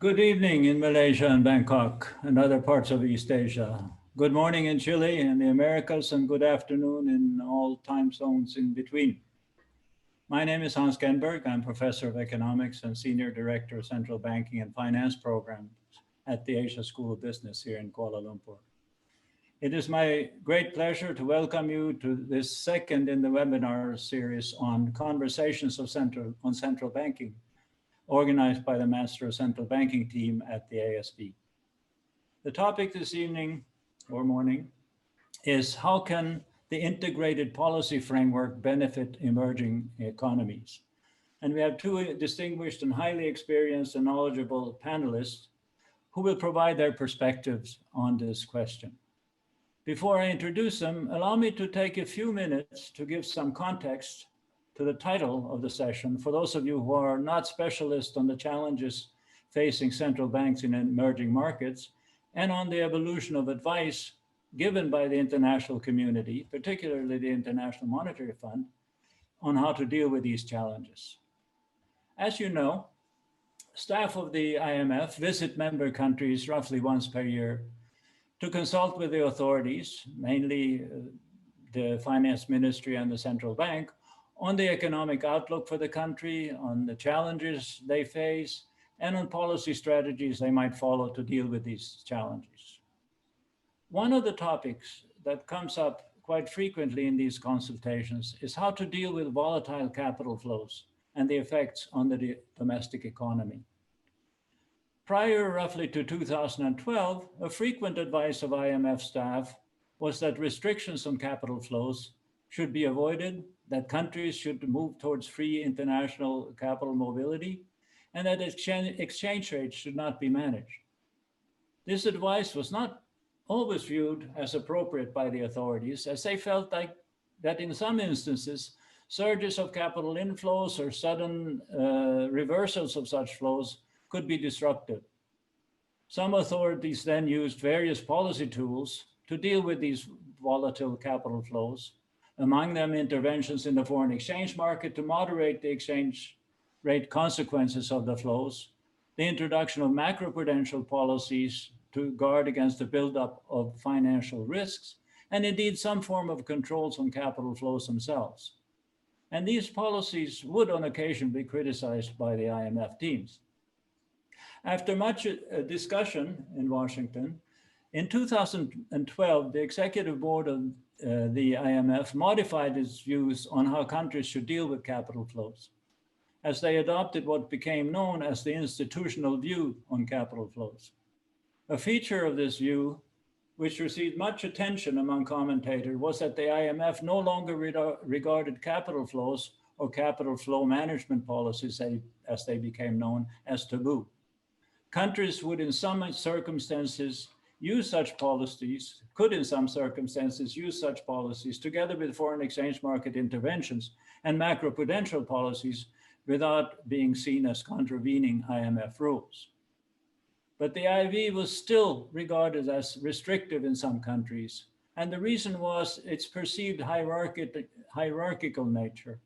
Good evening in Malaysia and Bangkok and other parts of East Asia. Good morning in Chile and the Americas, and good afternoon in all time zones in between. My name is Hans Genberg. I'm Professor of Economics and Senior Director of Central Banking and Finance Programs at the Asia School of Business here in Kuala Lumpur. It is my great pleasure to welcome you to this second in the webinar series on Conversations on Central Banking, organized by the Master of Central Banking team at the ASB. The topic this evening or morning is how can the integrated policy framework benefit emerging economies? And we have two distinguished and highly experienced and knowledgeable panelists who will provide their perspectives on this question. Before I introduce them, allow me to take a few minutes to give some context to the title of the session for those of you who are not specialists on the challenges facing central banks in emerging markets and on the evolution of advice given by the international community, particularly the International Monetary Fund, on how to deal with these challenges. As you know, staff of the IMF visit member countries roughly once per year to consult with the authorities, mainly the finance ministry and the central bank, on the economic outlook for the country, on the challenges they face, and on policy strategies they might follow to deal with these challenges. One of the topics that comes up quite frequently in these consultations is how to deal with volatile capital flows and the effects on the domestic economy. Prior roughly to 2012, a frequent advice of IMF staff was that restrictions on capital flows should be avoided, that countries should move towards free international capital mobility, and that exchange rates should not be managed. This advice was not always viewed as appropriate by the authorities, as they felt like that in some instances, surges of capital inflows or sudden reversals of such flows could be disruptive. Some authorities then used various policy tools to deal with these volatile capital flows, among them interventions in the foreign exchange market to moderate the exchange rate consequences of the flows, the introduction of macroprudential policies to guard against the buildup of financial risks, and indeed some form of controls on capital flows themselves. And these policies would on occasion be criticized by the IMF teams. After much discussion in Washington, in 2012, the executive board of the IMF modified its views on how countries should deal with capital flows, as they adopted what became known as the institutional view on capital flows. A feature of this view, which received much attention among commentators, was that the IMF no longer regarded capital flows or capital flow management policies, as they became known, as taboo. Countries would in some circumstances use such policies, could in some circumstances use such policies together with foreign exchange market interventions and macroprudential policies without being seen as contravening IMF rules. But the IV was still regarded as restrictive in some countries, and the reason was its perceived hierarchical nature.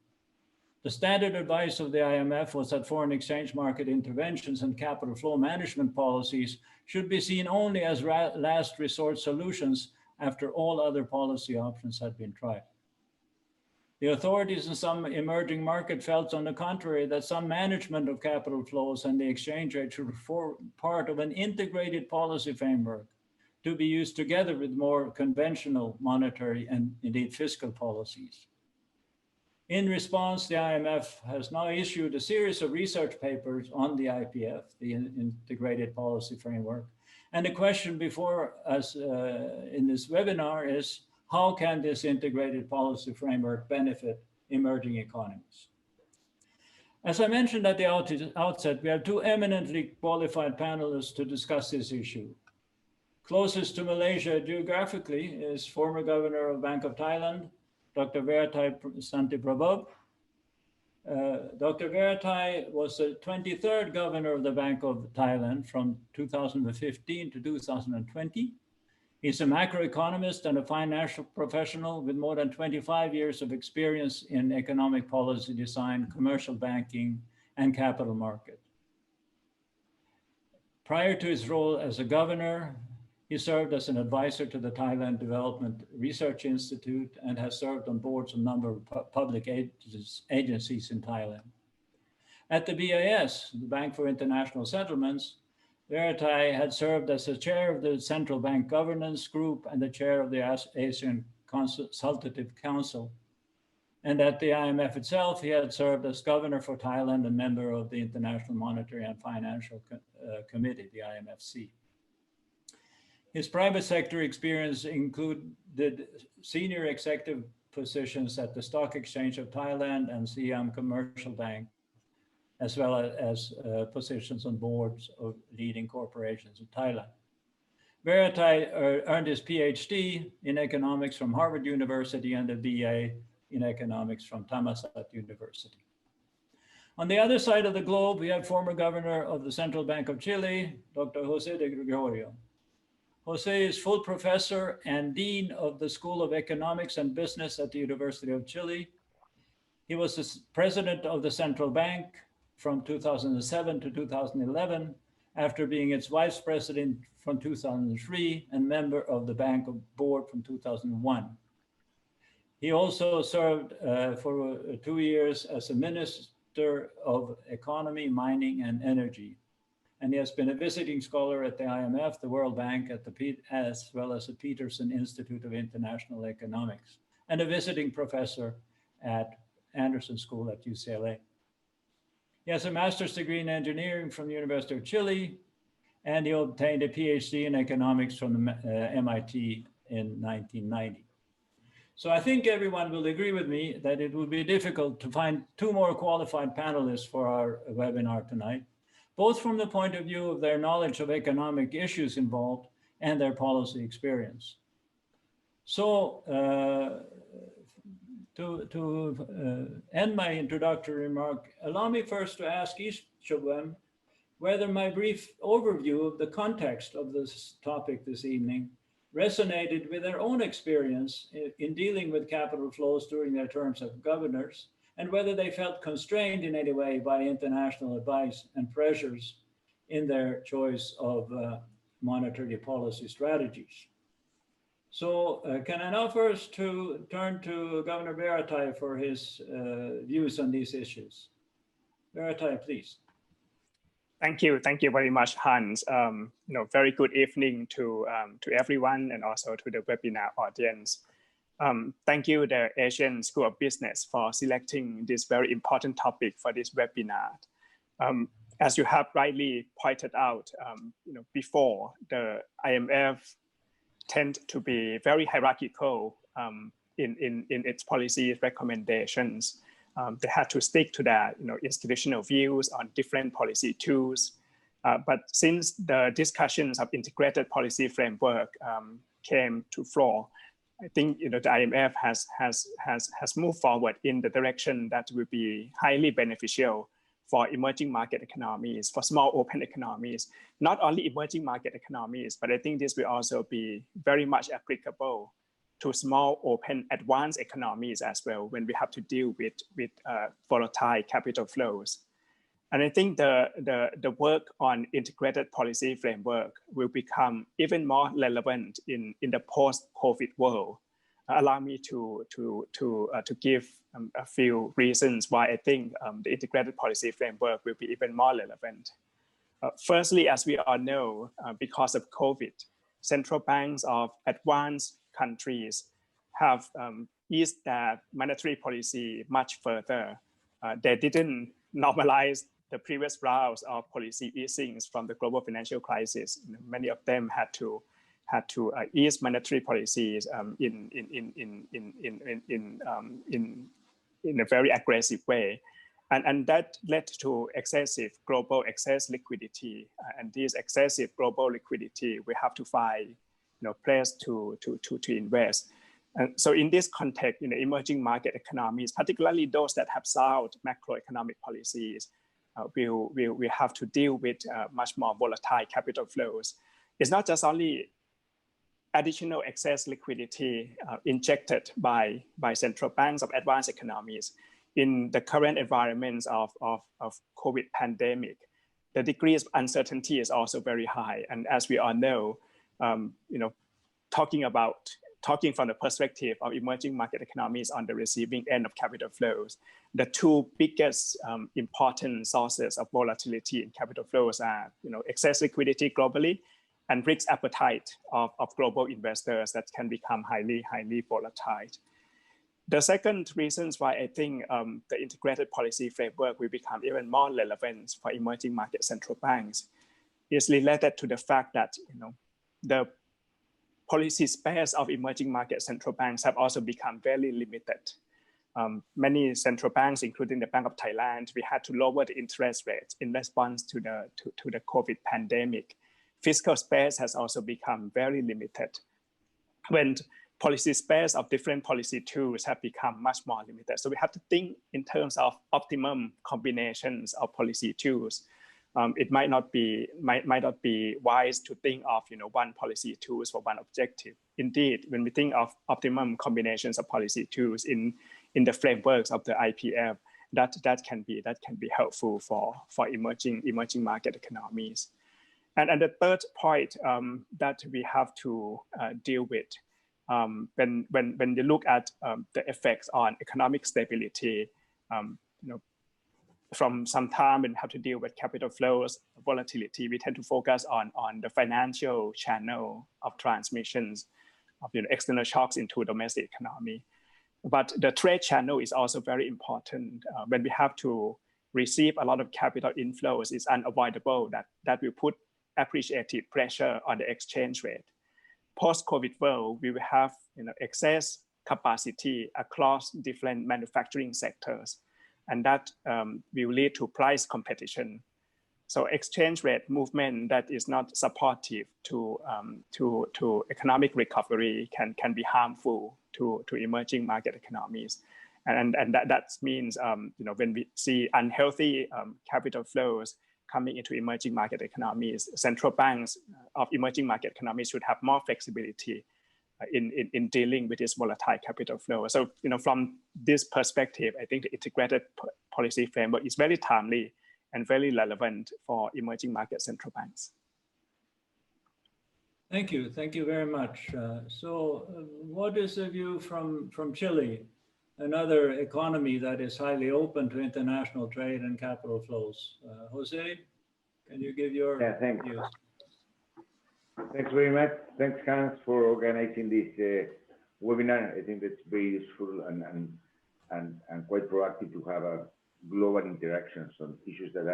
The standard advice of the IMF was that foreign exchange market interventions and capital flow management policies should be seen only as last resort solutions after all other policy options had been tried. The authorities in some emerging market felt, on the contrary, that some management of capital flows and the exchange rate should form part of an integrated policy framework to be used together with more conventional monetary and indeed fiscal policies. In response, the IMF has now issued a series of research papers on the IPF, the Integrated Policy Framework. And the question before us in this webinar is, how can this integrated policy framework benefit emerging economies? As I mentioned at the outset, we have two eminently qualified panelists to discuss this issue. Closest to Malaysia geographically is former Governor of Bank of Thailand, Dr. Veerathai Santiprabhob. Dr. Veerathai was the 23rd governor of the Bank of Thailand from 2015 to 2020. He's a macroeconomist and a financial professional with more than 25 years of experience in economic policy design, commercial banking, and capital market. Prior to his role as a governor, he served as an advisor to the Thailand Development Research Institute and has served on boards of a number of public agencies in Thailand. At the BIS, the Bank for International Settlements, Veerathai had served as the chair of the Central Bank Governance Group and the chair of the Asian Consultative Council. And at the IMF itself, he had served as governor for Thailand and member of the International Monetary and Financial Committee, the IMFC. His private sector experience included senior executive positions at the Stock Exchange of Thailand and Siam Commercial Bank, as well as positions on boards of leading corporations in Thailand. Veerathai earned his PhD in economics from Harvard University and a BA in economics from Thammasat University. On the other side of the globe, we have former governor of the Central Bank of Chile, Dr. Jose de Gregorio. Jose is full professor and dean of the School of Economics and Business at the University of Chile. He was the president of the Central Bank from 2007 to 2011, after being its vice president from 2003 and member of the bank board from 2001. He also served for 2 years as a minister of economy, mining, and energy. And he has been a visiting scholar at the IMF, the World Bank, as well as the Peterson Institute of International Economics, and a visiting professor at Anderson School at UCLA. He has a master's degree in engineering from the University of Chile, and he obtained a PhD in economics from the MIT in 1990. So I think everyone will agree with me that it would be difficult to find 2 more qualified panelists for our webinar tonight, both from the point of view of their knowledge of economic issues involved and their policy experience. So to end my introductory remark, allow me first to ask each of them whether my brief overview of the context of this topic this evening resonated with their own experience in dealing with capital flows during their terms as governors, and whether they felt constrained in any way by international advice and pressures in their choice of monetary policy strategies. So can I now first turn to Governor Veerathai for his views on these issues? Veerathai, please. Thank you very much, Hans. Very good evening to everyone and also to the webinar audience. Thank you, the Asian School of Business, for selecting this very important topic for this webinar. As you have rightly pointed out, before, the IMF tend to be very hierarchical in its policy recommendations. They had to stick to that, institutional views on different policy tools. But since the discussions of integrated policy framework came to floor, I think the IMF has moved forward in the direction that will be highly beneficial for emerging market economies, for small open economies, not only emerging market economies, but I think this will also be very much applicable to small open advanced economies as well when we have to deal with volatile capital flows. And I think the work on integrated policy framework will become even more relevant in the post-COVID world. Allow me to give a few reasons why I think the integrated policy framework will be even more relevant. Firstly, as we all know, because of COVID, central banks of advanced countries have eased their monetary policy much further. They didn't normalize the previous rounds of policy easings from the global financial crisis. Many of them had to ease monetary policies in a very aggressive way, and that led to excessive global excess liquidity. And this excessive global liquidity, we have to find place to invest. And so in this context, emerging market economies, particularly those that have sound macroeconomic policies, will have to deal with much more volatile capital flows. It's not just only additional excess liquidity injected by central banks of advanced economies in the current environments of COVID pandemic. the degree of uncertainty is also very high. And as we all know, talking from the perspective of emerging market economies on the receiving end of capital flows, the two biggest important sources of volatility in capital flows are, excess liquidity globally and risk appetite of global investors that can become highly volatile. The second reasons why I think the integrated policy framework will become even more relevant for emerging market central banks is related to the fact that the policy space of emerging market central banks have also become very limited. Many central banks, including the Bank of Thailand, we had to lower the interest rates in response to the COVID pandemic. Fiscal space has also become very limited. When policy space of different policy tools have become much more limited. So we have to think in terms of optimum combinations of policy tools. It might not be wise to think of one policy tools for one objective. Indeed, when we think of optimum combinations of policy tools in the frameworks of the IPF, that can be helpful for emerging market economies. And the third point that we have to deal with when you look at the effects on economic stability, from some time and have to deal with capital flows, volatility, we tend to focus on the financial channel of transmissions of external shocks into domestic economy. But the trade channel is also very important. When we have to receive a lot of capital inflows, it's unavoidable that will put appreciative pressure on the exchange rate. Post-COVID world, we will have excess capacity across different manufacturing sectors, and that will lead to price competition. So exchange rate movement that is not supportive to economic recovery can be harmful to emerging market economies, and that means when we see unhealthy capital flows coming into emerging market economies, central banks of emerging market economies should have more flexibility in dealing with this volatile capital flow. So, from this perspective, I think the integrated policy framework is very timely and very relevant for emerging market central banks. Thank you very much. What is the view from Chile, another economy that is highly open to international trade and capital flows? Jose, can you give your views? Thanks very much. Thanks, Hans, for organizing this webinar. I think that's very useful and quite proactive to have a global interactions on issues that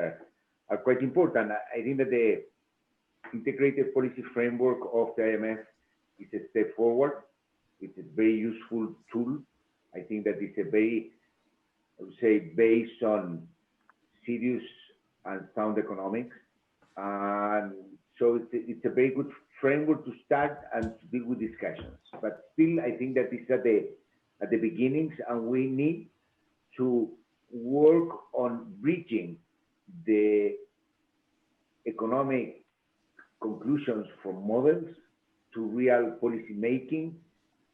are quite important. I think that the integrated policy framework of the IMF is a step forward. It's a very useful tool. I think that it's a very, I would say, based on serious and sound economics. And so it's a very good framework to start and to deal with discussions. But still, I think that it's at the beginnings, and we need to work on bridging the economic conclusions from models to real policy making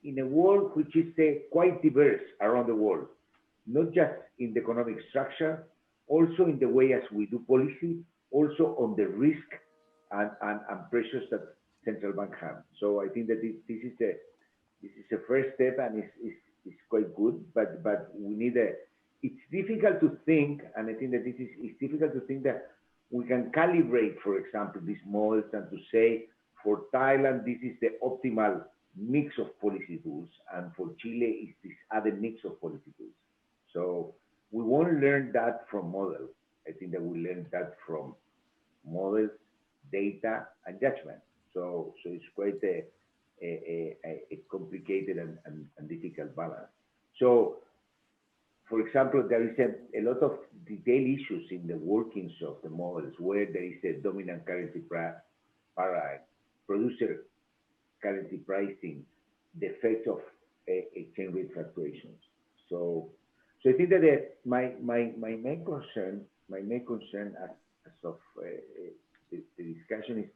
in a world which is quite diverse around the world, not just in the economic structure, also in the way as we do policy, also on the risk and pressures that central bank have. So I think that this is a first step, and it's quite good, but we need it's difficult to think, and I think that it's difficult to think that we can calibrate, for example, these models and to say, for Thailand, this is the optimal mix of policy tools, and for Chile, is this other mix of policy tools. So we won't learn that from models. I think that we learn that from models, data, and judgment. So it's quite a complicated and difficult balance. So, for example, there is a lot of detailed issues in the workings of the models, where there is a dominant currency paradigm, producer currency pricing, the effect of exchange rate fluctuations. So I think that my main concern as of the discussion is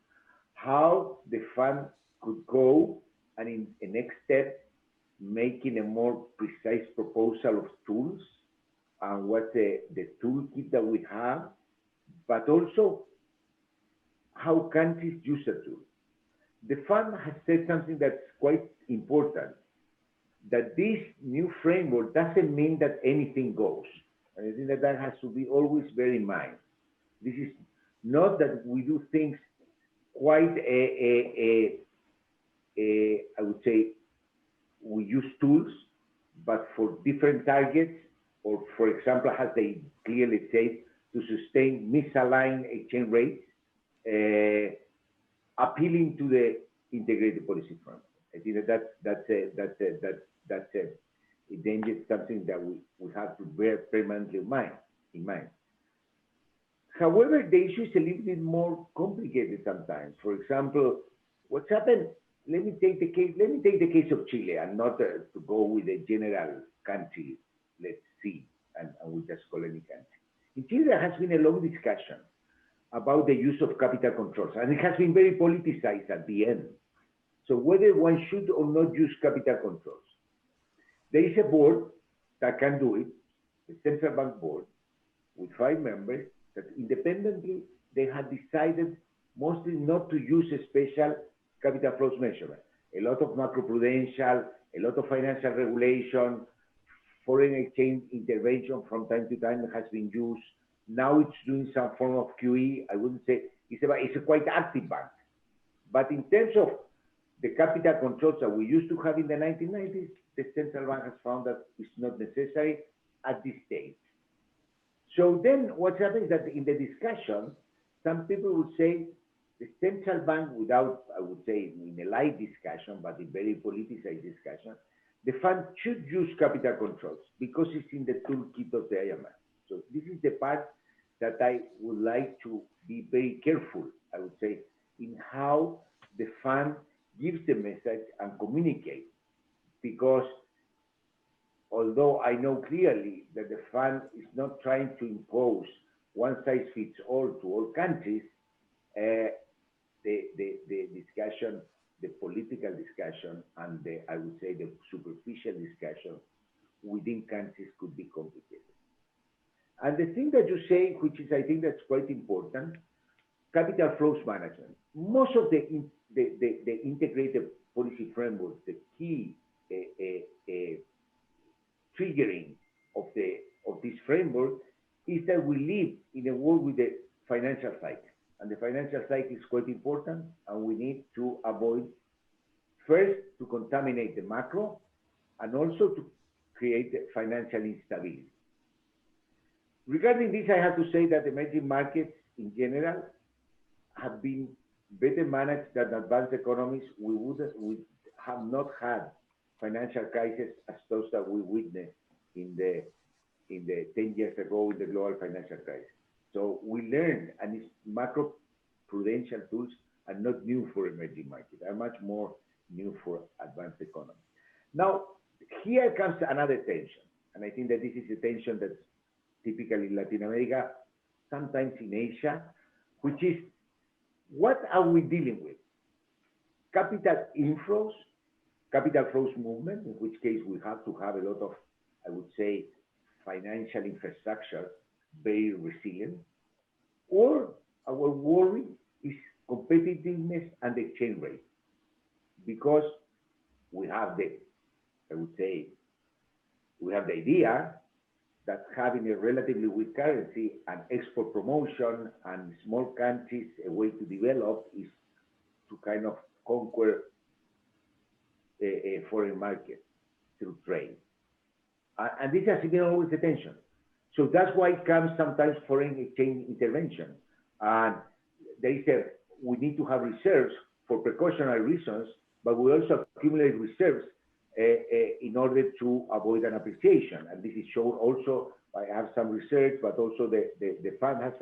how the fund could go, and in the next step, making a more precise proposal of tools and what the toolkit that we have, but also how countries use a tool. The fund has said something that's quite important, that this new framework doesn't mean that anything goes. And I think that that has to be always bear in mind. This is not that we do things quite I would say, we use tools, but for different targets, or for example, as they clearly say, to sustain misaligned exchange rates, appealing to the integrated policy front. I think that that's a danger, something that we have to bear permanently in mind. However, the issue is a little bit more complicated sometimes. For example, what's happened? Let me take the case of Chile, and not to go with a general country. Let's see, and we just call any country. In Chile, there has been a long discussion about the use of capital controls, and it has been very politicized at the end. So whether one should or not use capital controls. There is a board that can do it, the central bank board, with 5 members, that independently they had decided mostly not to use a special capital flows measurement. A lot of macroprudential, a lot of financial regulation, foreign exchange intervention from time to time has been used. Now it's doing some form of QE. I wouldn't say, it's a quite active bank. But in terms of the capital controls that we used to have in the 1990s, the central bank has found that it's not necessary at this stage. So then what's happening is that in the discussion, some people would say the central bank, without, I would say, in a light discussion, but a very politicized discussion, the fund should use capital controls because it's in the toolkit of the IMF. So this is the part that I would like to be very careful, I would say, in how the fund gives the message and communicates. Because although I know clearly that the fund is not trying to impose one size fits all to all countries, the discussion, the political discussion, and I would say the superficial discussion within countries could be complicated. And the thing that you say, which is I think that's quite important, capital flows management. Most of the integrated policy frameworks, the key triggering of this framework is that we live in a world with a financial cycle. And the financial cycle is quite important, and we need to avoid, first, to contaminate the macro, and also to create financial instability. Regarding this, I have to say that emerging markets in general have been better managed than advanced economies. We have not had financial crisis as those that we witnessed in the 10 years ago in the global financial crisis. So we learned, and it's macro-prudential tools are not new for emerging markets, are much more new for advanced economies. Now, here comes another tension, and I think that this is a tension that's typical in Latin America, sometimes in Asia, which is, what are we dealing with? Capital inflows, capital flows movement, in which case we have to have a lot of, I would say, financial infrastructure very resilient, or our worry is competitiveness and exchange rate, because we have the, I would say, we have the idea that having a relatively weak currency and export promotion and small countries, a way to develop is to kind of conquer a foreign market through trade. And this has been always a tension. So that's why it comes sometimes foreign exchange intervention. And we need to have reserves for precautionary reasons, but we also accumulate reserves in order to avoid an appreciation. And this is shown also, I have some research, but also the fund has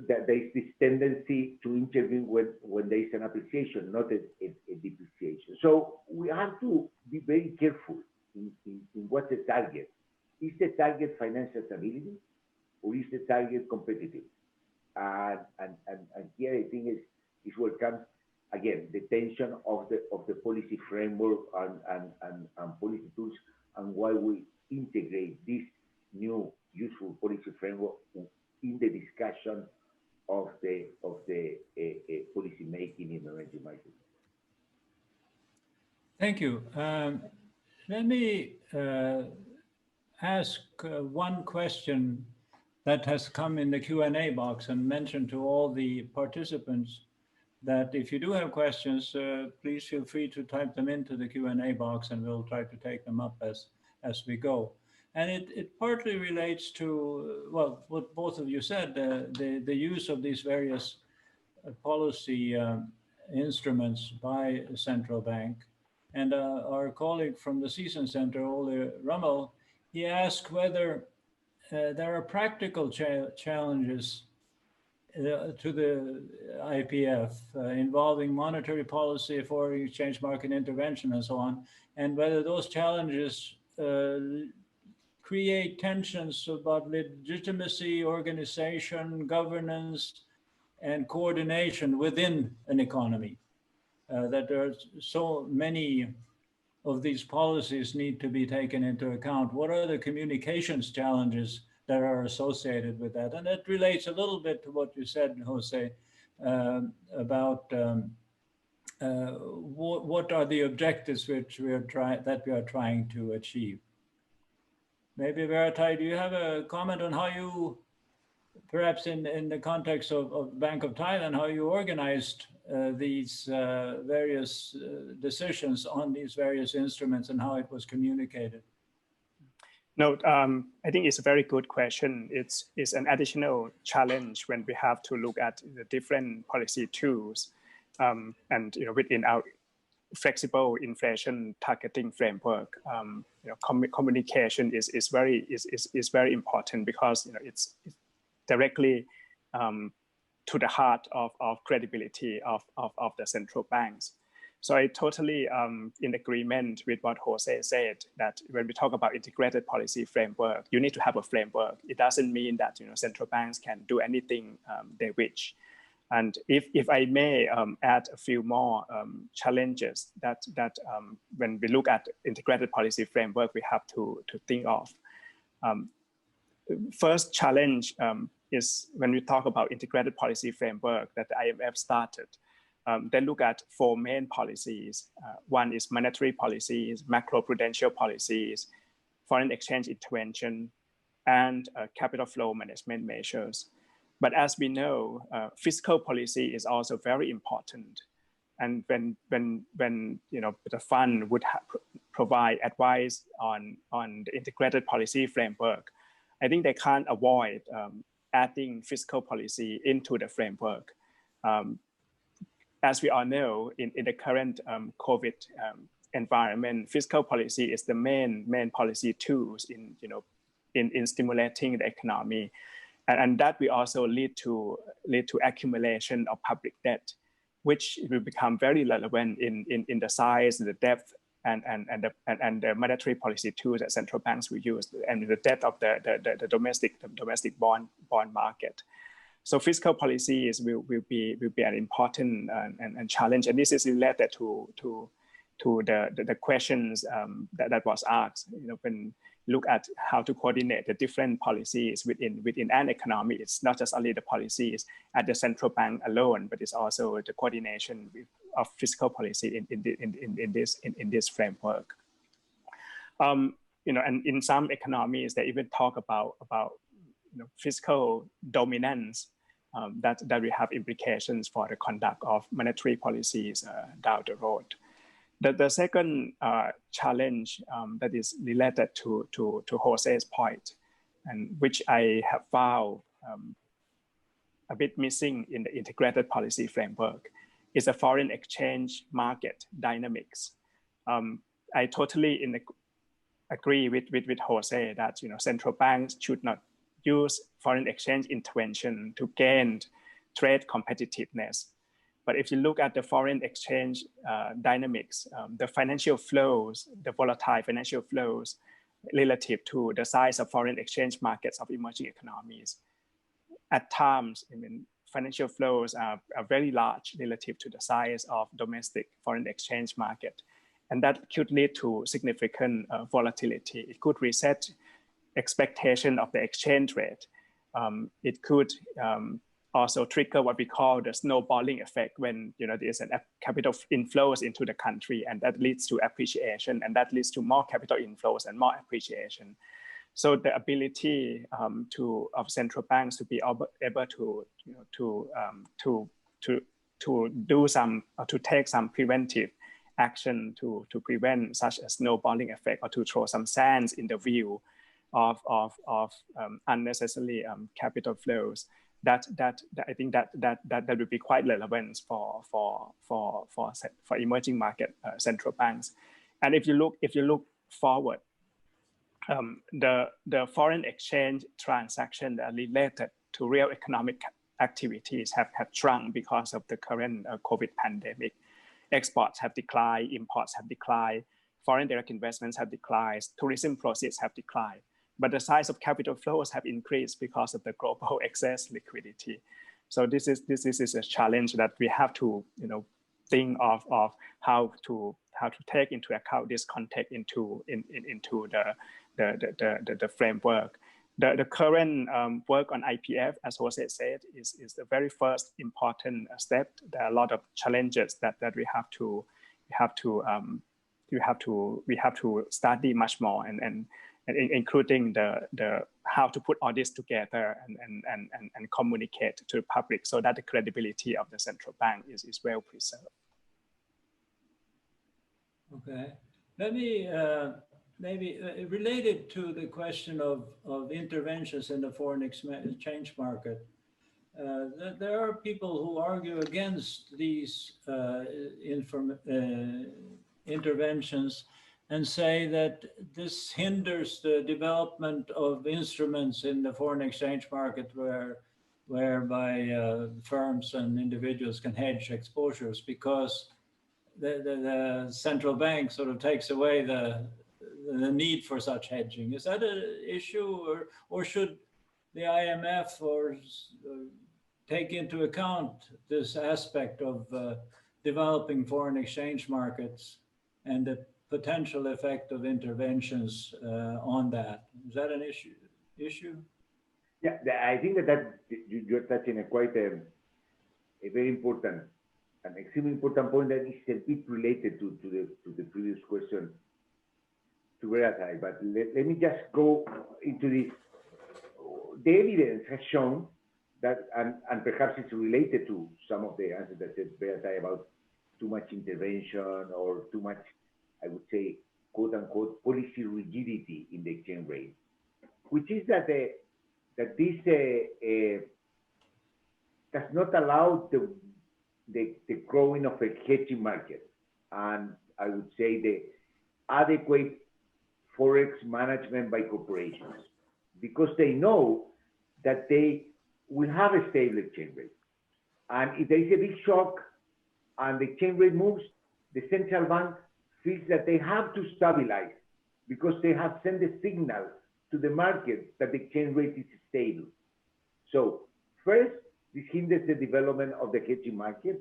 that there is this tendency to intervene when there is an appreciation, not a depreciation. So we have to be very careful in what's the target. Is the target financial stability, or is the target competitive? And here I think is where comes again the tension of the policy framework and policy tools, and why we integrate this new useful policy framework in the discussion of the policy making in emerging markets. Thank you. Let me ask one question that has come in the Q&A box and mentioned to all the participants that if you do have questions, please feel free to type them into the Q&A box and we'll try to take them up as we go. And it partly relates to, well, what both of you said, the use of these various policy instruments by a central bank. And our colleague from the Season Center, Ole Rummel, he asked whether there are practical challenges to the IPF involving monetary policy, foreign exchange market intervention, and so on, and whether those challenges create tensions about legitimacy, organization, governance, and coordination within an economy. That there are so many of these policies need to be taken into account. What are the communications challenges that are associated with that? And that relates a little bit to what you said, Jose, about what are the objectives which we are trying to achieve. Maybe Veerathai, do you have a comment on how you, perhaps in the context of Bank of Thailand, how you organized these various decisions on these various instruments and how it was communicated? No, I think it's a very good question. It's an additional challenge when we have to look at the different policy tools, and within our flexible inflation targeting framework, communication is very important because it's directly to the heart of credibility of the central banks. So I totally in agreement with what Jose said, that when we talk about integrated policy framework, you need to have a framework. It doesn't mean that central banks can do anything they wish. And if I may add a few more challenges that when we look at integrated policy framework, we have to think of. First challenge is when we talk about integrated policy framework that the IMF started. They look at four main policies. One is monetary policies, macroprudential policies, foreign exchange intervention, and capital flow management measures. But as we know, fiscal policy is also very important. And when the fund would provide advice on the integrated policy framework, I think they can't avoid adding fiscal policy into the framework. As we all know, in the current COVID environment, fiscal policy is the main policy tools in stimulating the economy, and that will also lead to accumulation of public debt, which will become very relevant in the size, the depth, and the monetary policy tools that central banks will use, and the depth of the domestic bond market. So fiscal policies will be an important and challenge, and this is related to the questions that was asked. When look at how to coordinate the different policies within an economy, it's not just only the policies at the central bank alone, but it's also the coordination of fiscal policy in this framework. And in some economies, they even talk about fiscal dominance. That will have implications for the conduct of monetary policies down the road. The second challenge that is related to Jose's point, and which I have found a bit missing in the integrated policy framework, is the foreign exchange market dynamics. I totally agree with Jose that central banks should not use foreign exchange intervention to gain trade competitiveness. But if you look at the foreign exchange dynamics, the financial flows, the volatile financial flows relative to the size of foreign exchange markets of emerging economies, at times, financial flows are very large relative to the size of domestic foreign exchange market. And that could lead to significant volatility. It could reset expectation of the exchange rate. It could also trigger what we call the snowballing effect when there's an capital inflows into the country, and that leads to appreciation, and that leads to more capital inflows and more appreciation. So the ability of central banks to be able to do some to take some preventive action to prevent such a snowballing effect, or to throw some sands in the wheel of unnecessary capital flows. That I think that would be quite relevant for emerging market central banks. And if you look forward, the foreign exchange transactions that are related to real economic activities have shrunk because of the current COVID pandemic. Exports have declined, imports have declined, foreign direct investments have declined, tourism proceeds have declined. But the size of capital flows have increased because of the global excess liquidity. So this is a challenge that we have to think of how to take into account this context into the framework. The current work on IPF, as Jose said, is the very first important step. There are a lot of challenges that we have to study much more, and including the how to put all this together and communicate to the public so that the credibility of the central bank is well preserved. Okay, let me maybe related to the question of interventions in the foreign exchange market. There are people who argue against these interventions and say that this hinders the development of instruments in the foreign exchange market whereby firms and individuals can hedge exposures, because the central bank sort of takes away the need for such hedging. Is that an issue, or should the IMF take into account this aspect of developing foreign exchange markets and the potential effect of interventions on that? Is that an issue? Yeah, I think that you're touching a very important, an extremely important point that is a bit related to the previous question to Veerathai. But let me just go into this. The evidence has shown that, and perhaps it's related to some of the answers that said Veerathai about too much intervention or too much, I would say, quote unquote, policy rigidity in the exchange rate, which is that this does not allow the growing of a hedging market, and I would say the adequate forex management by corporations, because they know that they will have a stable exchange rate. And if there is a big shock and the exchange rate moves, the central bank feels that they have to stabilize because they have sent a signal to the market that the exchange rate is stable. So first, this hinders the development of the hedging market.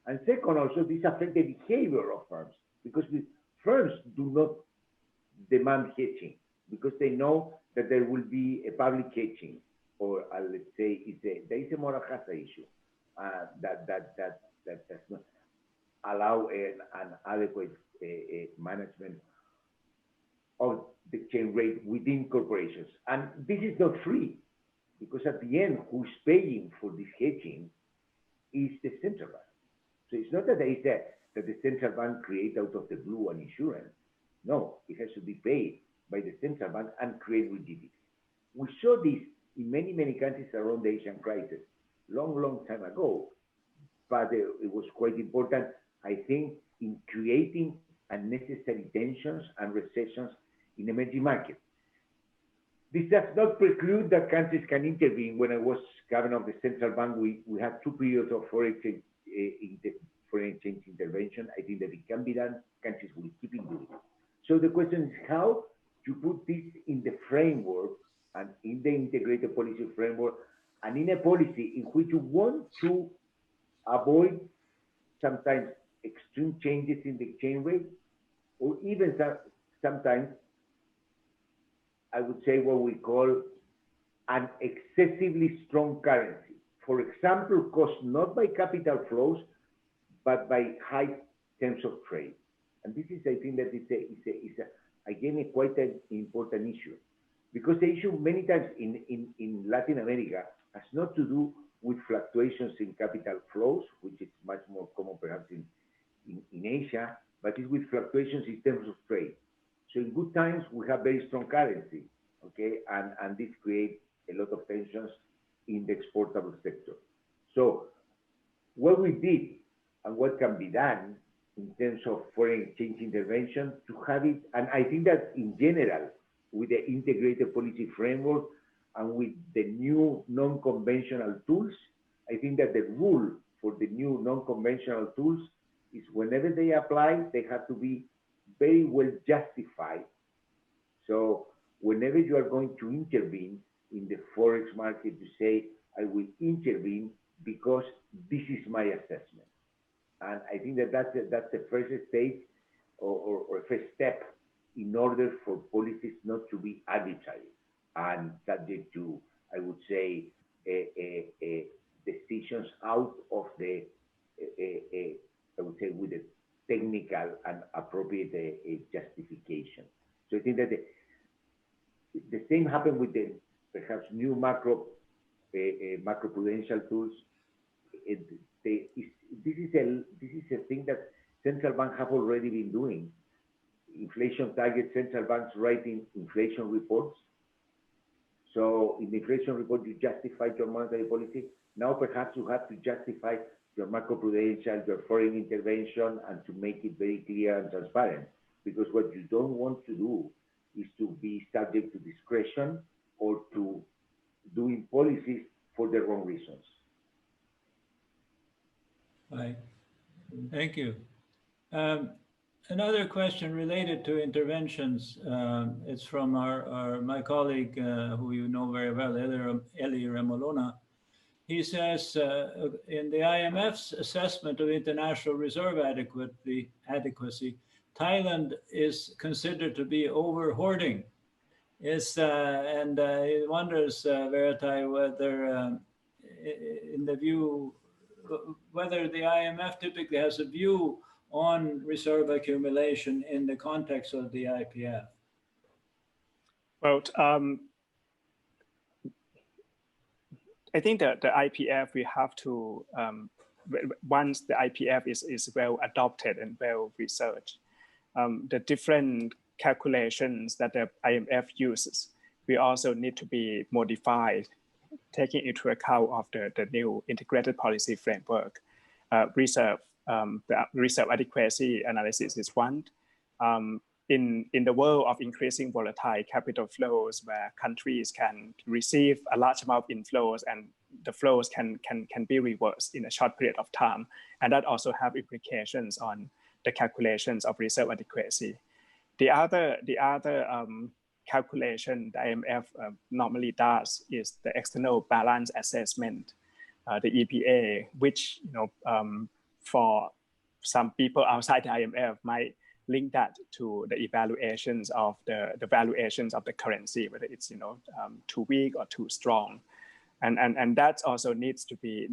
And second, also, this affects the behavior of firms, because the firms do not demand hedging because they know that there will be a public hedging, or let's say there is a moral hazard issue that does not allow an adequate management of the exchange rate within corporations. And this is not free, because at the end, who's paying for this hedging is the central bank. So it's not that that the central bank creates out of the blue an insurance. No, it has to be paid by the central bank and create rigidity. We saw this in many, many countries around the Asian crisis, long time ago. But it was quite important, I think, in creating unnecessary tensions and recessions in emerging markets. This does not preclude that countries can intervene. When I was governor of the central bank, we had 2 periods of foreign exchange intervention. I think that it can be done. Countries will keep doing it. So the question is how to put this in the framework and in the integrated policy framework, and in a policy in which you want to avoid sometimes extreme changes in the exchange rate, or even sometimes, I would say, what we call an excessively strong currency. for example, caused not by capital flows, but by high terms of trade. And this is, I think, that it's again, quite an important issue. Because the issue many times in Latin America has not to do with fluctuations in capital flows, which is much more common perhaps in Asia, but it's with fluctuations in terms of trade. So in good times, we have very strong currency, okay? And this creates a lot of tensions in the exportable sector. So what we did and what can be done in terms of foreign exchange intervention to have it, and I think that in general, with the integrated policy framework and with the new non-conventional tools, I think that the rule for the new non-conventional tools is whenever they apply, they have to be very well justified. So whenever you are going to intervene in the Forex market, you say, I will intervene because this is my assessment. And I think that that's the first stage or first step in order for policies not to be arbitrary and subject to, I would say, decisions out of the, I would say, with a technical and appropriate justification. So I think that the same happened with the perhaps new macroprudential tools. This is a thing that central banks have already been doing. Inflation target, central banks writing inflation reports. So in the inflation report, you justify your monetary policy. Now perhaps you have to justify your macroprudential, your foreign intervention, and to make it very clear and transparent. Because what you don't want to do is to be subject to discretion or to doing policies for the wrong reasons. Right. Thank you. Another question related to interventions. It's from my colleague, who you know very well, Eli Remolona. He says, in the IMF's assessment of international reserve adequacy, Thailand is considered to be over-hoarding. And he wonders, Veerathai, whether in the view, whether the IMF typically has a view on reserve accumulation in the context of the IPF. Well, I think that the IPF, we have to, once the IPF is well adopted and well researched, the different calculations that the IMF uses, we also need to be modified, taking into account of the new integrated policy framework. The reserve adequacy analysis is one. In the world of increasing volatile capital flows, where countries can receive a large amount of inflows and the flows can be reversed in a short period of time, and that also have implications on the calculations of reserve adequacy. The other calculation the IMF normally does is the external balance assessment, the EBA, which for some people outside the IMF might link that to the evaluations of the valuations of the currency, whether it's too weak or too strong, and that also needs to be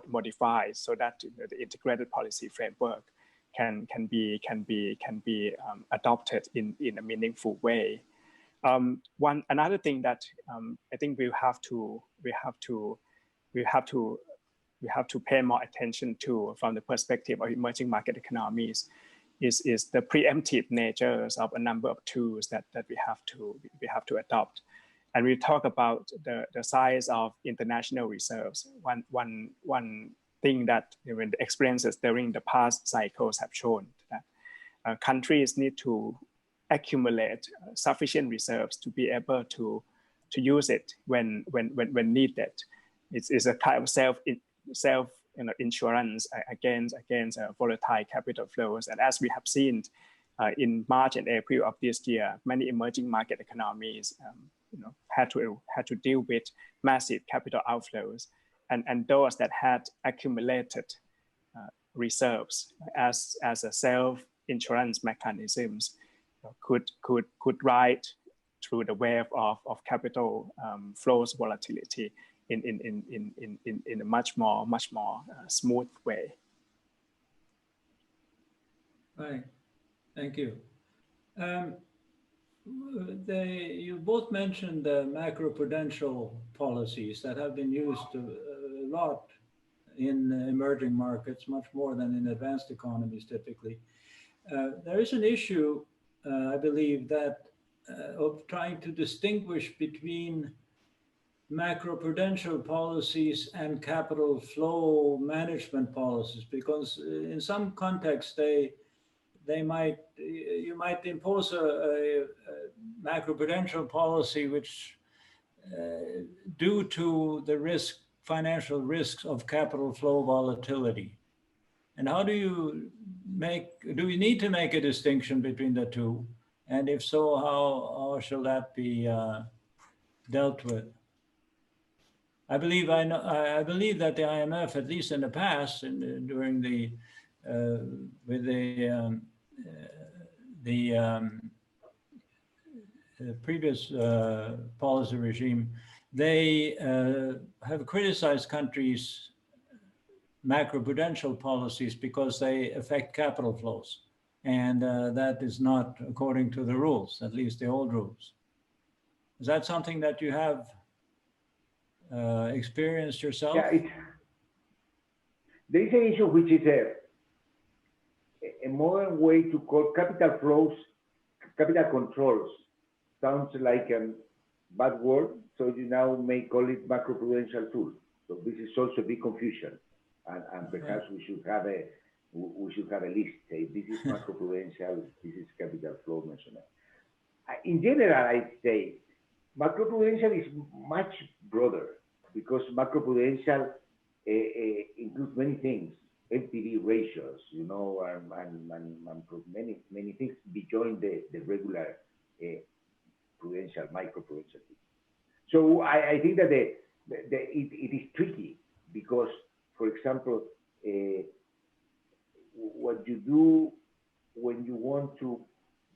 modified so that the integrated policy framework can be adopted in a meaningful way. Another thing that I think we have to pay more attention to from the perspective of emerging market economies is the preemptive natures of a number of tools that we have to adopt. And we talk about the size of international reserves. One thing that the experiences during the past cycles have shown that countries need to accumulate sufficient reserves to be able to use it when needed. It's a kind of self insurance against volatile capital flows. And as we have seen in March and April of this year, many emerging market economies had to deal with massive capital outflows, and those that had accumulated reserves as a self-insurance mechanisms could ride through the wave of capital flows volatility in a much more smooth way. Right. Thank you. You both mentioned the macroprudential policies that have been used a lot in emerging markets, much more than in advanced economies typically. There is an issue, I believe, that of trying to distinguish between macroprudential policies and capital flow management policies, because in some contexts you might impose a macroprudential policy which, due to the financial risks of capital flow volatility. And how do you need to make a distinction between the two? And if so, how shall that be dealt with? I believe that the IMF, at least in the past, and during the previous policy regime, they have criticized countries' macroprudential policies because they affect capital flows. And that is not according to the rules, at least the old rules. Is that something that you have experienced yourself? Yeah, there is an issue which is a modern way to call capital flows, capital controls. Sounds like a bad word, so you now may call it macroprudential tool. So this is also a big confusion, and perhaps we should have a list. Say this is macroprudential, this is capital flow measurement. In general, I'd say macroprudential is much broader because macroprudential includes many things, LTV ratios, you know, and many things beyond the regular prudential, microprudential. So I think that it is tricky because, for example, what you do when you want to,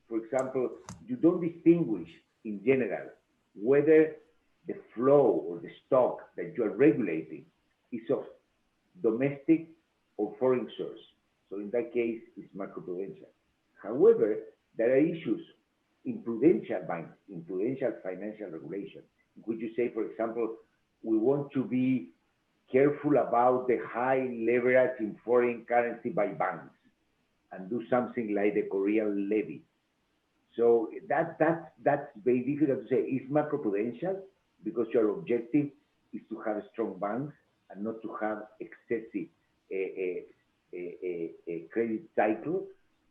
for example, you don't distinguish in general whether the flow or the stock that you are regulating is of domestic or foreign source. So in that case, it's macroprudential. However, there are issues in prudential banks, in prudential financial regulation, in which you say, for example, we want to be careful about the high leverage in foreign currency by banks and do something like the Korean levy. So that's very difficult to say. It's macroprudential because your objective is to have strong banks and not to have excessive credit cycle,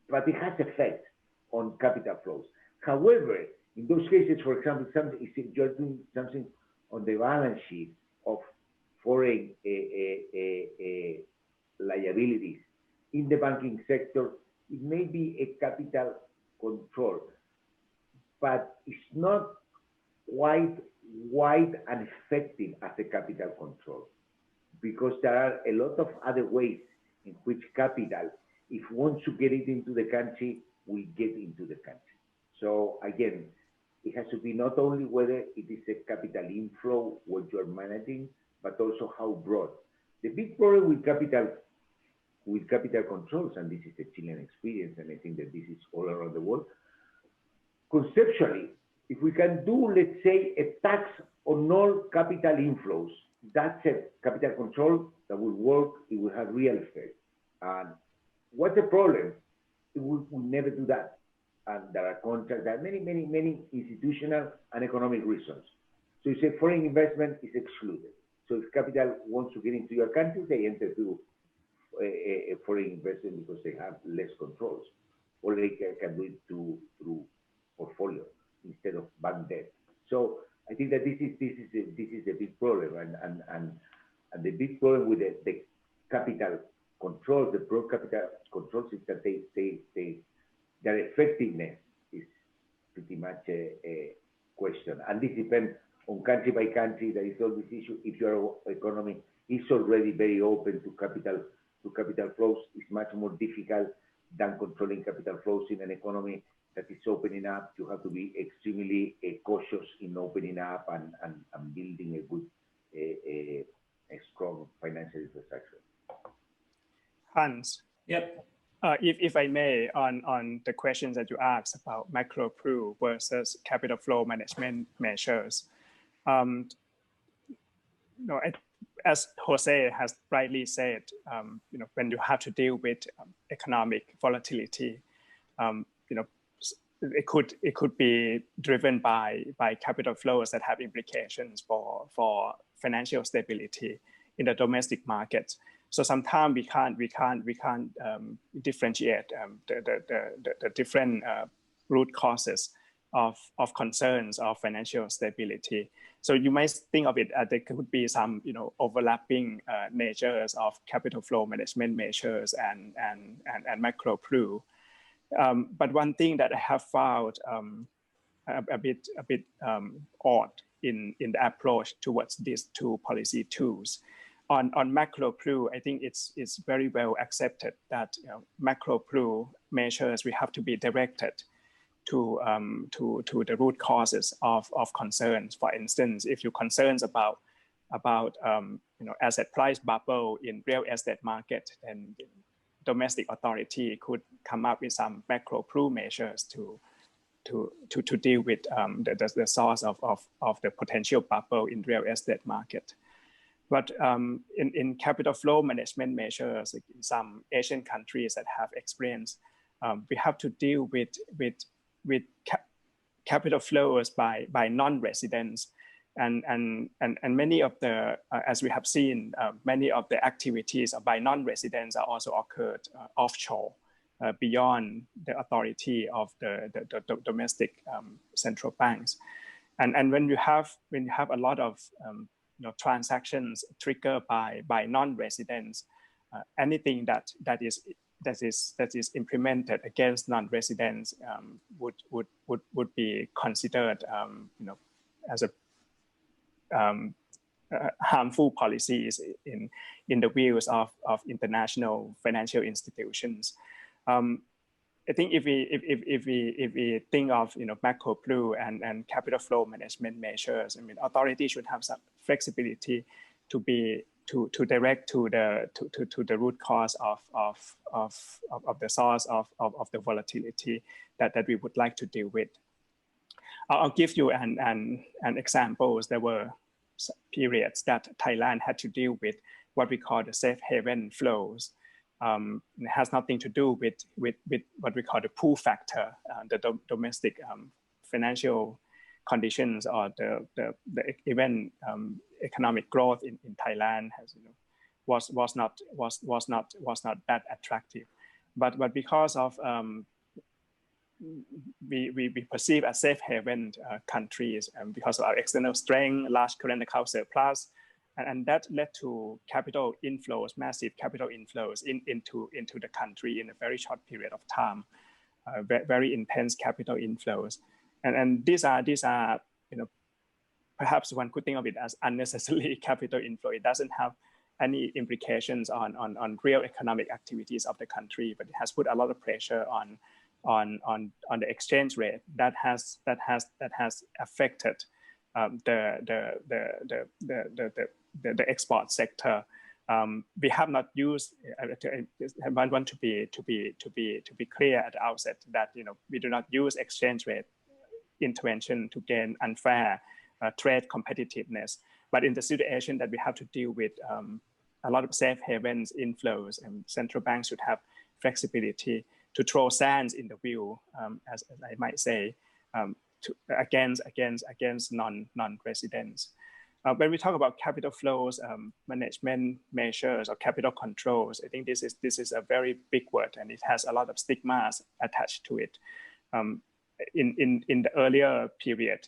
but it has effect on capital flows. However, in those cases, for example, if you're doing something on the balance sheet of foreign liabilities in the banking sector, it may be a capital control, but it's not quite wide and effective as a capital control because there are a lot of other ways in which capital, if once you get it into the country, will get into the country. So again, it has to be not only whether it is a capital inflow, what you are managing, but also how broad. The big problem with capital controls, and this is a Chilean experience, and I think that this is all around the world, conceptually, if we can do, let's say, a tax on all capital inflows, that's a capital control that will work, it will have real effect. And what's the problem? We never do that. And there are contracts, there are many institutional and economic reasons. So you say foreign investment is excluded. So if capital wants to get into your country, they enter through a foreign investment because they have less controls. Or they can do it through portfolio instead of bank debt. So I think that this is a big problem, and the big problem with the capital controls, the pro capital controls, is that their effectiveness is pretty much a question, and this depends on country by country. There is all this issue. If your economy is already very open to capital flows, it's much more difficult than controlling capital flows in an economy that is opening up. You have to be extremely cautious in opening up and building a good Hans. Yep. If I may, on the questions that you asked about macro-pru versus capital flow management measures, as Jose has rightly said, when you have to deal with economic volatility, it could be driven by capital flows that have implications for financial stability in the domestic market. So sometimes we can't differentiate the different root causes of concerns of financial stability. So you might think of it as there could be some overlapping natures of capital flow management measures and macro-pru. But one thing that I have found a bit odd in the approach towards these two policy tools. On macro-pru, I think it's very well accepted that macro-pru measures we have to be directed to the root causes of concerns. For instance, if you're concerned about asset price bubble in real estate market, then domestic authority could come up with some macro-pru measures to deal with the source of the potential bubble in real estate market. But in capital flow management measures, in some Asian countries that have experience, we have to deal with capital flows by non-residents, and many of the as we have seen, many of the activities by non-residents are also occurred offshore, beyond the authority of the domestic central banks, and when you have a lot of transactions triggered by non-residents, anything that is implemented against non-residents would be considered as a harmful policies in the views of international financial institutions. I think if we think of macro-pru and capital flow management measures, I mean, authorities should have some flexibility to direct to the root cause of the source of the volatility that we would like to deal with. I'll give you an examples. There were periods that Thailand had to deal with what we call the safe haven flows. It has nothing to do with what we call the pull factor, the domestic financial conditions, or the even economic growth in Thailand was not that attractive, but because of we perceive as safe haven countries, and because of our external strength, large current account surplus, and that led to capital inflows, massive capital inflows into the country in a very short period of time, very intense capital inflows, and these are perhaps one could think of it as unnecessary capital inflow. It doesn't have any implications on real economic activities of the country, but it has put a lot of pressure on the exchange rate that has affected the export sector. We have not used. I want to be clear at the outset that we do not use exchange rate intervention to gain unfair trade competitiveness. But in the situation that we have to deal with a lot of safe havens inflows, and central banks should have flexibility to throw sands in the wheel, as I might say, against non-residents. When we talk about capital flows management measures or capital controls, I think this is a very big word, and it has a lot of stigmas attached to it. In the earlier period,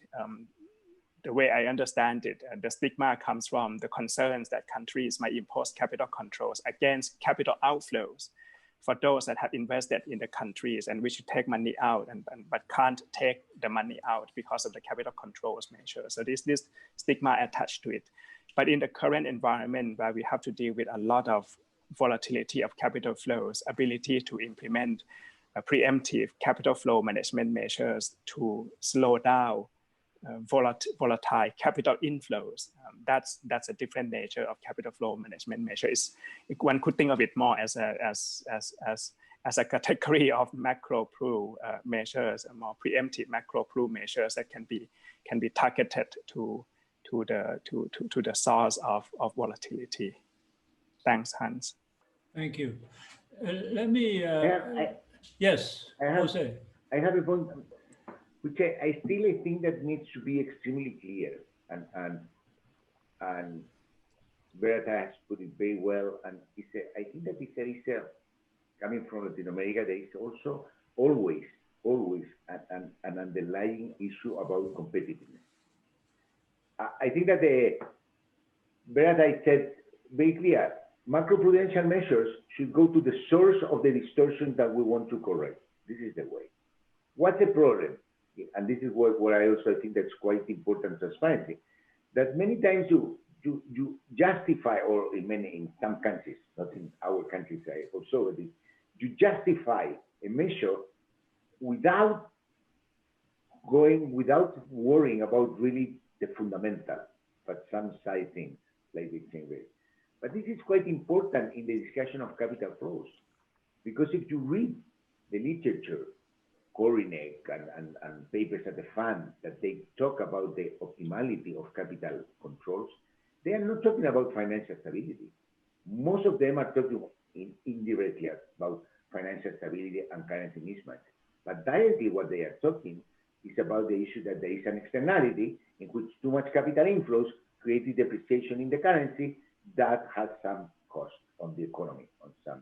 the way I understand it, the stigma comes from the concerns that countries might impose capital controls against capital outflows for those that have invested in the countries and wish to take money out but can't take the money out because of the capital controls measures. So there's this stigma attached to it. But in the current environment where we have to deal with a lot of volatility of capital flows, ability to implement preemptive capital flow management measures to slow down volatile capital inflows. That's a different nature of capital flow management measure. One could think of it more as a category of macro-pru measures, more preemptive macro-pru measures that can be targeted to the source of volatility. Thanks, Hans. Thank you. Let me. Yes, Jose. I have a point, which I still think that needs to be extremely clear, and Veerathai has put it very well. And I think that if there is coming from Latin America, there is also always an underlying issue about competitiveness. I think that Veerathai said very clear, macroprudential measures should go to the source of the distortion that we want to correct. This is the way. What's the problem? And this is where I also think that's quite important transparency, that many times you justify, or in some countries, not in our countries, I also, you justify a measure without worrying about really the fundamental, but some side things like the exchange rate. But this is quite important in the discussion of capital flows, because if you read the literature, Corinek and papers at the fund, that they talk about the optimality of capital controls, they are not talking about financial stability. Most of them are talking indirectly about financial stability and currency mismatch. But directly what they are talking is about the issue that there is an externality in which too much capital inflows created depreciation in the currency that has some cost on the economy, on some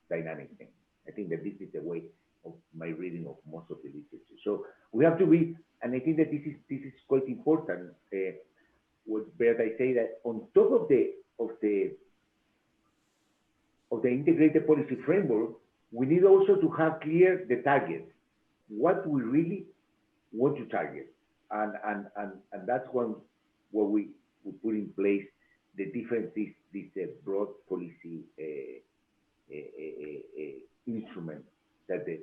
dynamic thing. I think that this is the way of my reading of most of the literature. So we have to be, and I think that this is quite important. What Veerathai say that on top of the integrated policy framework, we need also to have clear the targets, what we really want to target, and that's where we put in place the different this broad policy instrument that the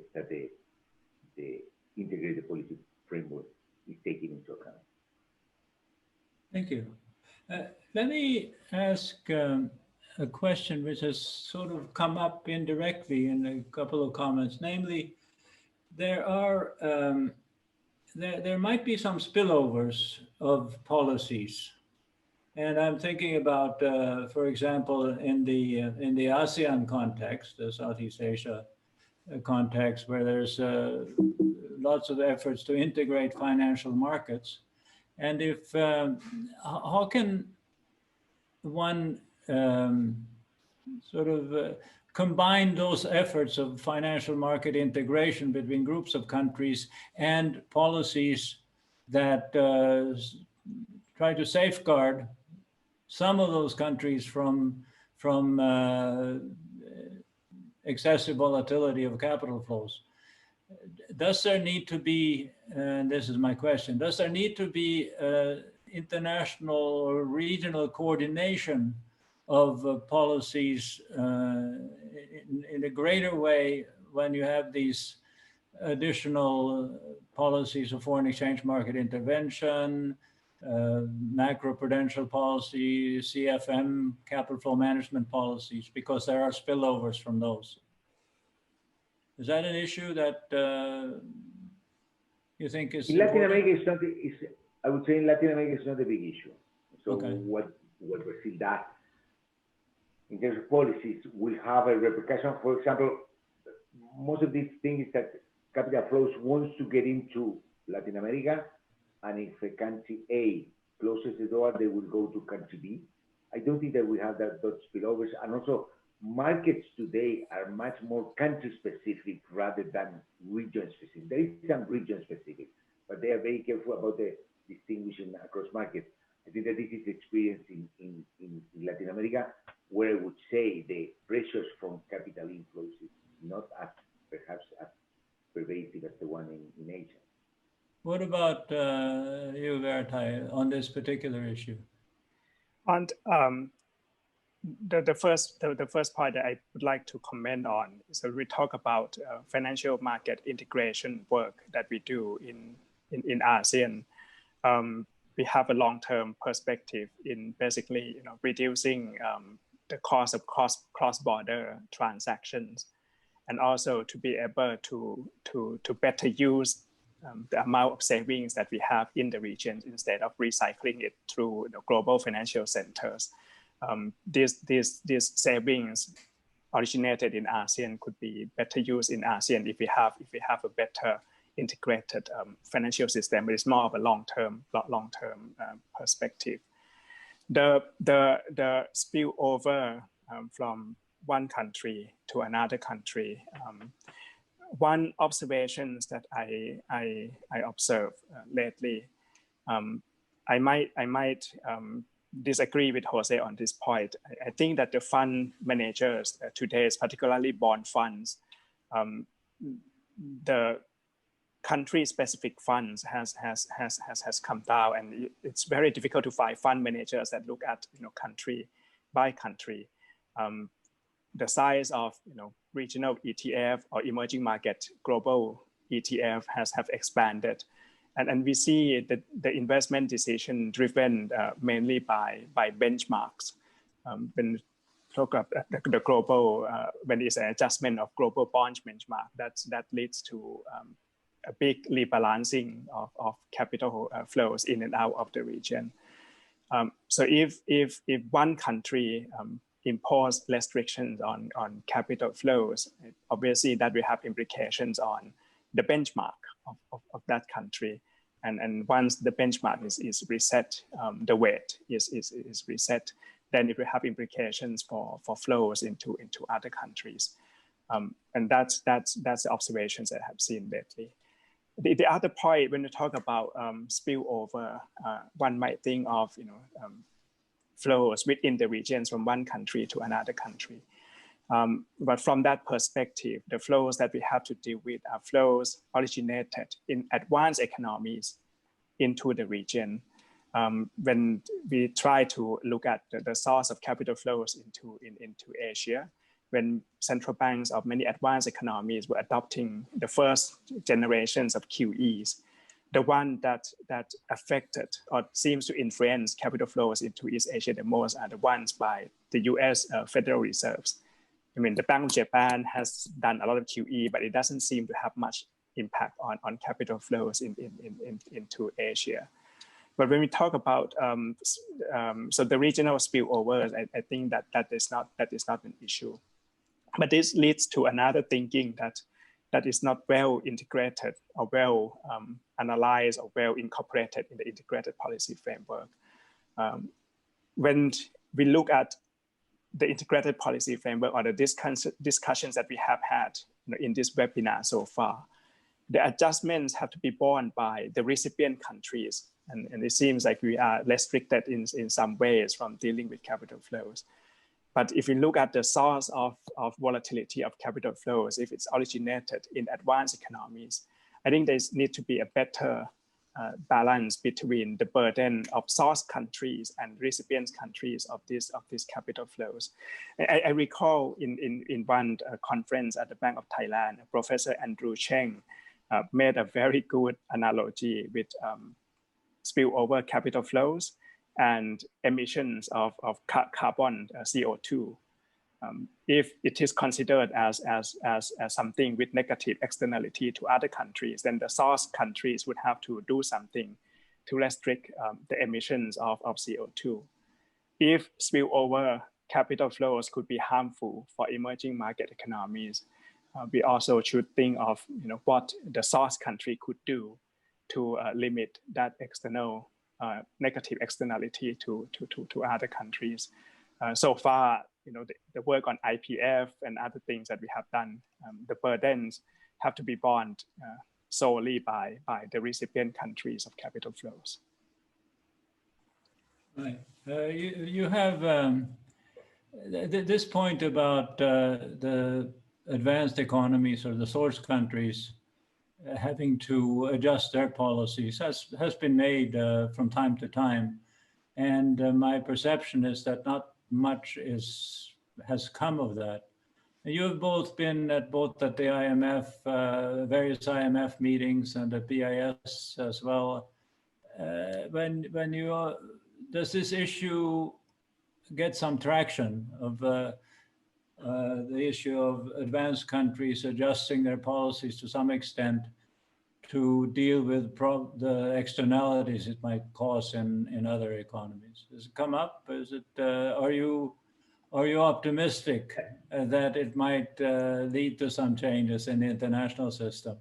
integrated policy framework is taking into account. Thank you. Let me ask a question which has sort of come up indirectly in a couple of comments. Namely, there might be some spillovers of policies, and I'm thinking about, for example, in the ASEAN context, the Southeast Asia context, where there's lots of efforts to integrate financial markets. And if how can one sort of combine those efforts of financial market integration between groups of countries and policies that try to safeguard some of those countries from excessive volatility of capital flows? Does there need to be, and this is my question, does there need to be international or regional coordination of policies in a greater way when you have these additional policies of foreign exchange market intervention, macroprudential policy, CFM, capital flow management policies, because there are spillovers from those? Is that an issue that you think is in Latin America? It's not. I would say in Latin America it's not a big issue. So okay. what Brazil does in terms of policies will have a repercussion. For example, most of these things is that capital flows wants to get into Latin America, and if a country A closes the door, they will go to country B. I don't think that we have those spillovers, and also markets today are much more country-specific rather than region-specific. There is some region-specific, but they are very careful about the distinguishing across markets. I think that this is experienced in Latin America, where I would say the pressures from capital inflows is not as perhaps as pervasive as the one in Asia. What about you, Veerathai, on this particular issue? And the first part that I would like to comment on is that we talk about financial market integration work that we do in ASEAN. we have a long-term perspective in basically reducing the cost of cross-border transactions, and also to be able to better use the amount of savings that we have in the region instead of recycling it through global financial centers. These savings originated in ASEAN could be better used in ASEAN if we have a better integrated financial system, but it's more of a long-term perspective. The spillover from one country to another country. One observation that I observed lately, I might disagree with Jose on this point. I think that the fund managers today, particularly bond funds, the country-specific funds has come down, and it's very difficult to find fund managers that look at country by country. The size of regional ETF or emerging market global ETF have expanded, and we see the investment decision driven mainly by benchmarks. When talk about the global, when it's an adjustment of global bond benchmark, that leads to a big rebalancing of capital flows in and out of the region. So if one country impose restrictions on capital flows, obviously that will have implications on the benchmark of that country. And once the benchmark is reset, the weight is reset, then it will have implications for flows into other countries. And that's the observations that I have seen lately. The other point, when you talk about spillover, one might think of flows within the regions from one country to another country. But from that perspective, the flows that we have to deal with are flows originated in advanced economies into the region. When we try to look at the source of capital flows into Asia, when central banks of many advanced economies were adopting the first generations of QEs, the one that affected or seems to influence capital flows into East Asia the most are the ones by the US Federal Reserves. I mean, the Bank of Japan has done a lot of QE, but it doesn't seem to have much impact on capital flows into Asia. But when we talk about so the regional spillovers, I think that is not an issue. But this leads to another thinking that is not well integrated or well analyzed or well incorporated in the integrated policy framework. When we look at the integrated policy framework or the discussions that we have had in this webinar so far, the adjustments have to be borne by the recipient countries. And it seems like we are restricted in some ways from dealing with capital flows. But if you look at the source of volatility of capital flows, if it's originated in advanced economies, I think there needs to be a better balance between the burden of source countries and recipient countries of these capital flows. I recall in one conference at the Bank of Thailand, Professor Andrew Cheng made a very good analogy with spillover capital flows and emissions of carbon CO2. If it is considered as something with negative externality to other countries, then the source countries would have to do something to restrict the emissions of CO2. If spillover capital flows could be harmful for emerging market economies, we also should think of what the source country could do to limit that external negative externality to other countries. So far, the work on IPF and other things that we have done, the burdens have to be borne solely by the recipient countries of capital flows. Right. You have this point about the advanced economies or the source countries having to adjust their policies has been made from time to time. And my perception is that not much has come of that. You have both been at the IMF, various IMF meetings and at BIS as well. when you does this issue get some traction of the issue of advanced countries adjusting their policies to some extent to deal with the externalities it might cause in other economies? Does it come up? Is it? Are you optimistic that it might lead to some changes in the international system?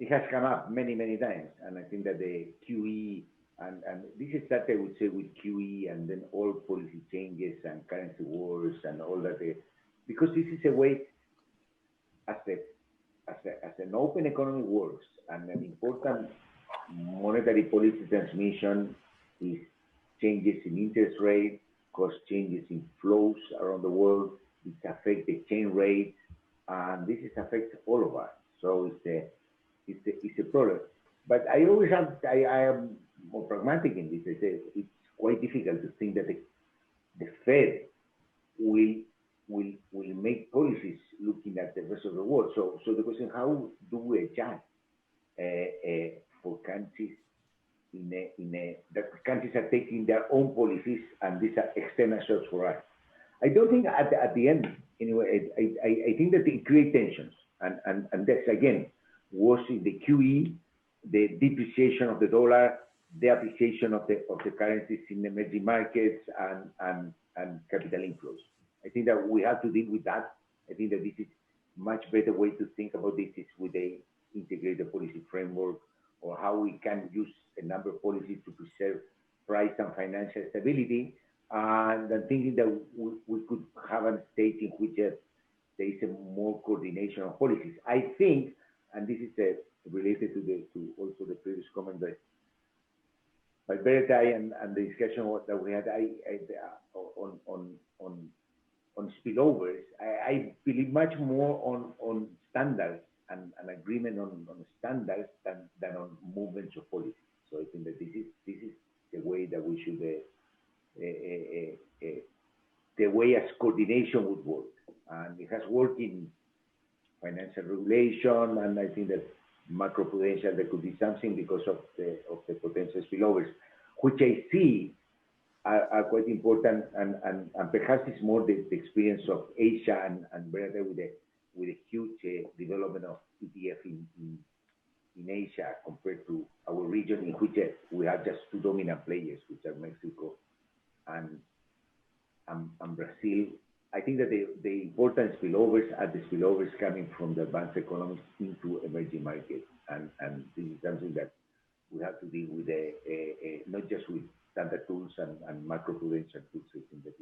It has come up many times, and I think that the QE and this is that I would say with QE and then all policy changes and currency wars and all that, because this is a way as an open economy works, and an important monetary policy transmission is changes in interest rate, cause changes in flows around the world. It affects the exchange rate, and this affects all of us. So it's a problem. But I always have, I am more pragmatic in this. I say it's quite difficult to think that the Fed will make policies looking at the rest of the world. So the question, how do we adjust for countries that countries are taking their own policies, and these are external shocks for us? I don't think at the end, anyway, I think that it creates tensions, and that's again was in the QE, the depreciation of the dollar, the appreciation of the currencies in emerging markets, and capital inflows. I think that we have to deal with that. I think that this is much better way to think about this is with a integrated policy framework, or how we can use a number of policies to preserve price and financial stability, and then thinking that we could have a state in which there is a more coordination of policies. I think, and this is related to also the previous comment by Veerathai and the discussion that we had on spillovers. I believe much more on standards and agreement on standards than on movements of policy. So I think that this is the way that we should the way as coordination would work, and it has worked in financial regulation, and I think that macroprudential there could be something because of the potential spillovers, which I see are quite important, and perhaps it's more the experience of Asia and better with a huge development of ETF in Asia compared to our region, in which we have just two dominant players, which are Mexico and Brazil. I think that the important spillovers are the spillovers coming from the advanced economies into emerging markets, and this is something that we have to deal with, not just with standard tools and macroprudential tools. I think that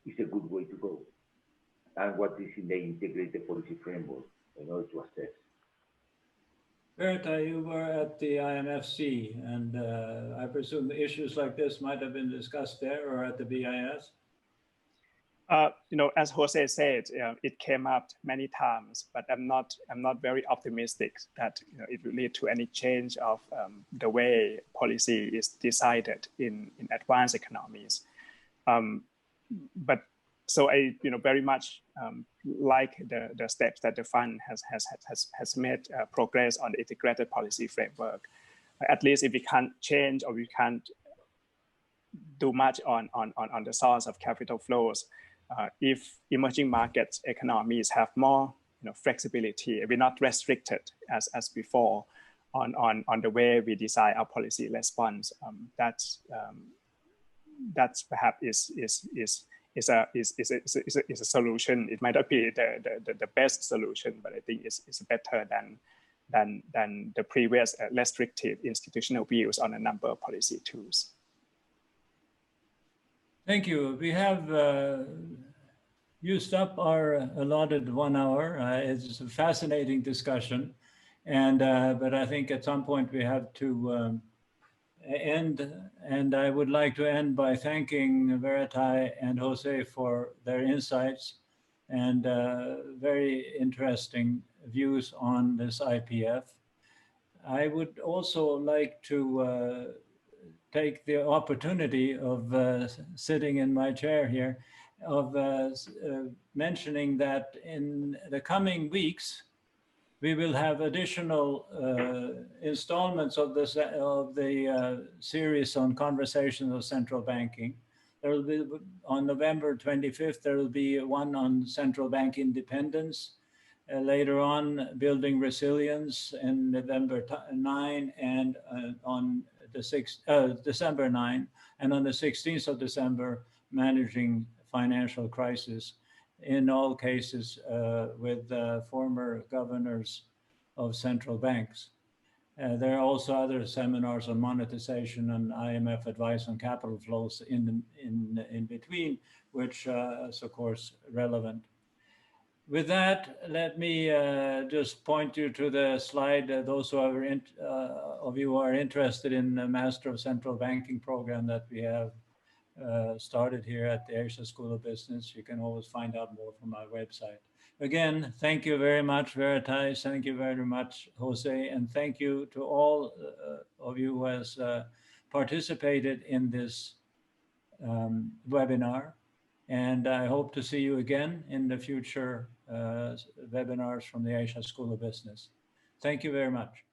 it's a good way to go, and what is in the integrated policy framework in order to assess. Veerathai, you were at the IMFC, and I presume issues like this might have been discussed there or at the BIS? As Jose said, it came up many times, but I'm not very optimistic that it will lead to any change of the way policy is decided in advanced economies. But so I very much like the steps that the fund has made progress on the integrated policy framework. At least if we can't change or we can't do much on the source of capital flows, if emerging markets economies have more flexibility, we're not restricted as before on the way we design our policy response. That's perhaps is a solution. It might not be the best solution, but I think it's better than the previous restrictive institutional views on a number of policy tools. Thank you. We have used up our allotted 1 hour. It's a fascinating discussion, and but I think at some point we have to end. And I would like to end by thanking Veerathai and Jose for their insights and very interesting views on this IPF. I would also like to take the opportunity of sitting in my chair here, of mentioning that in the coming weeks, We will have additional installments of the series on conversations of central banking. There will be, on November 25th, there will be one on central bank independence. Later on, building resilience in November 9, and on the December 9, and on the 16th of December, managing financial crisis, in all cases with former governors of central banks. There are also other seminars on monetization and IMF advice on capital flows in between, which is of course relevant. With that, let me just point you to the slide. Those who are of you who are interested in the Master of Central Banking program that we have started here at the Asia School of Business, you can always find out more from our website. Again, thank you very much, Veerathai. Thank you very much, Jose, and thank you to all of you who has participated in this webinar. And I hope to see you again in the future webinars from the Asia School of Business. Thank you very much.